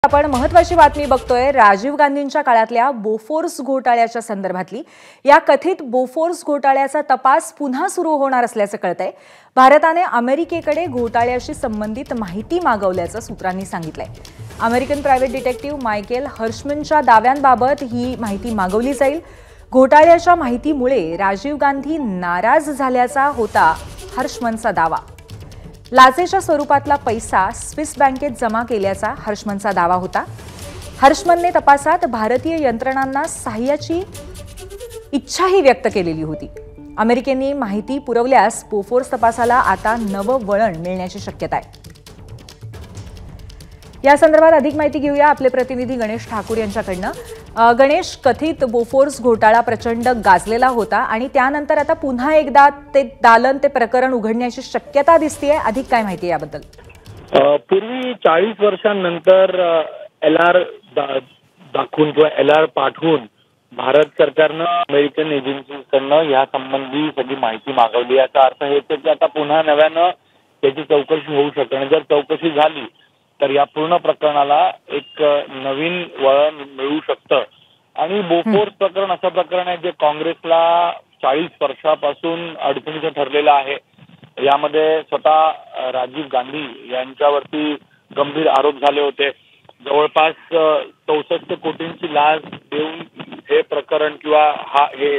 आपण महत्त्वाची बातमी बघतोय राजीव गांधींच्या काळातल्या बोफोर्स घोटाळ्याच्या संदर्भातली। या कथित बोफोर्स घोटाळ्याचा तपास पुन्हा सुरू होणार असल्याचं कळतंय। भारताने अमेरिकेकडे घोटाळ्याशी संबंधित माहिती मागवल्याचं सूत्रांनी सांगितलंय। अमेरिकन प्रायव्हेट डिटेक्टिव्ह मायकेल हर्षमनच्या दाव्यांबाबत ही माहिती मागवली जाईल। घोटाळ्याच्या माहितीमुळे राजीव गांधी नाराज झाल्याचा होता हर्षमनचा दावा। लाचेच्या स्वरूपातला पैसा स्विस बँकेत जमा केल्याचा हर्षमनचा दावा होता। हर्षमनने तपासात भारतीय यंत्रणांना सहाय्याची इच्छाही व्यक्त केलेली होती। अमेरिकेने माहिती पुरवल्यास बोफोर्स तपासाला आता नवं वळण मिळण्याची शक्यता आहे। या संदर्भात अधिक माहिती घेऊया आपले प्रतिनिधी गणेश ठाकूर यांच्याकडनं। गणेश, कथित बोफोर्स घोटाळा प्रचंड गाजलेला होता आणि त्यानंतर आता पुन्हा एकदा ते दालन ते प्रकरण उघडण्याची शक्यता दिसतेय। अधिक काय माहिती आहे याबद्दल? पूर्वी 40 वर्षांनंतर LR दाखवून किंवा LR पाठवून भारत सरकारनं अमेरिकन एजन्सीकडनं या संबंधी सगळी माहिती मागवली। याचा अर्थ हेच की आता पुन्हा नव्यानं त्याची चौकशी होऊ शकते आणि जर चौकशी झाली तर या पूर्ण प्रकरणाला एक नवीन वळण मिळू शकतं। आणि बोफोर्स प्रकरण असं प्रकरण आहे जे काँग्रेसला 40 वर्षापासून अडचणीचं ठरलेलं आहे। यामध्ये स्वतः राजीव गांधी यांच्यावरती गंभीर आरोप झाले होते। जवळपास 64 कोटींची लाच देऊन हे प्रकरण किंवा हे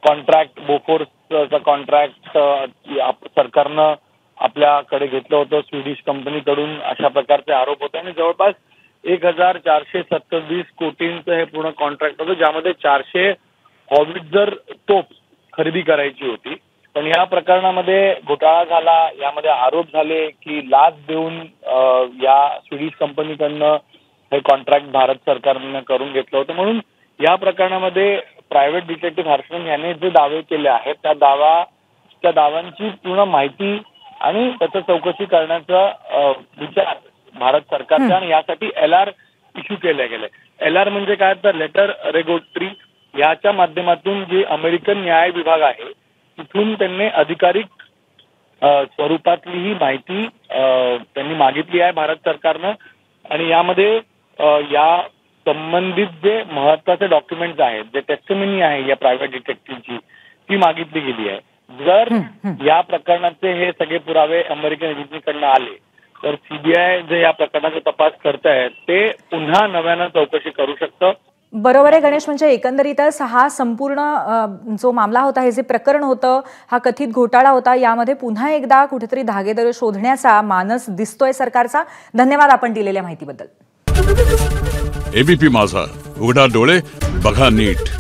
कॉन्ट्रॅक्ट बोफोर्सचं कॉन्ट्रॅक्ट सरकारनं आपल्याकडे घेतलं होतं स्वीडिश कंपनीकडून, अशा प्रकारचे आरोप होते। आणि जवळपास 1427 कोटींचं हे पूर्ण कॉन्ट्रॅक्ट होतं, ज्यामध्ये 400 हॉविट्झर तोफ खरेदी करायची होती। पण या प्रकरणामध्ये घोटाळा झाला। यामध्ये आरोप झाले की लाच देऊन या स्वीडिश कंपनीकडनं हे कॉन्ट्रॅक्ट भारत सरकारने करून घेतलं होतं। म्हणून या प्रकरणामध्ये प्रायव्हेट डिटेक्टिव्ह हर्षमन यांनी जे दावे केले आहेत त्या दाव्यांची पूर्ण माहिती आणि त्याचं चौकशी करण्याचा विचार भारत सरकारचा आणि यासाठी LR इश्यू केले गेले। LR म्हणजे काय तर लेटर रेगोटरी, याच्या माध्यमातून जे अमेरिकन न्याय विभाग आहे तिथून त्यांनी अधिकारिक स्वरूपातली ही माहिती त्यांनी मागितली आहे भारत सरकारनं। आणि यामध्ये या संबंधित जे महत्वाचे डॉक्युमेंट्स आहेत, जे टेस्टिमनी आहे या प्रायव्हेट डिटेक्टिव्हची, ती मागितली गेली आहे। जर या प्रकरणाचे हे सगळे पुरावे अमेरिकन एजन्सीकडनं आले तर CBI जे या प्रकरणाचा तपास करतायत ते पुन्हा नव्यानं चौकशी करू शकतं। बरोबर आहे गणेश, म्हणजे एकंदरीतच हा संपूर्ण जो मामला होता, हे जे प्रकरण होतं, हा कथित घोटाळा होता, यामध्ये पुन्हा एकदा कुठेतरी धागेदर शोधण्याचा मानस दिसतोय सरकारचा। धन्यवाद आपण दिलेल्या माहितीबद्दल। ABP माझा, उघडा डोळे बघा नीट।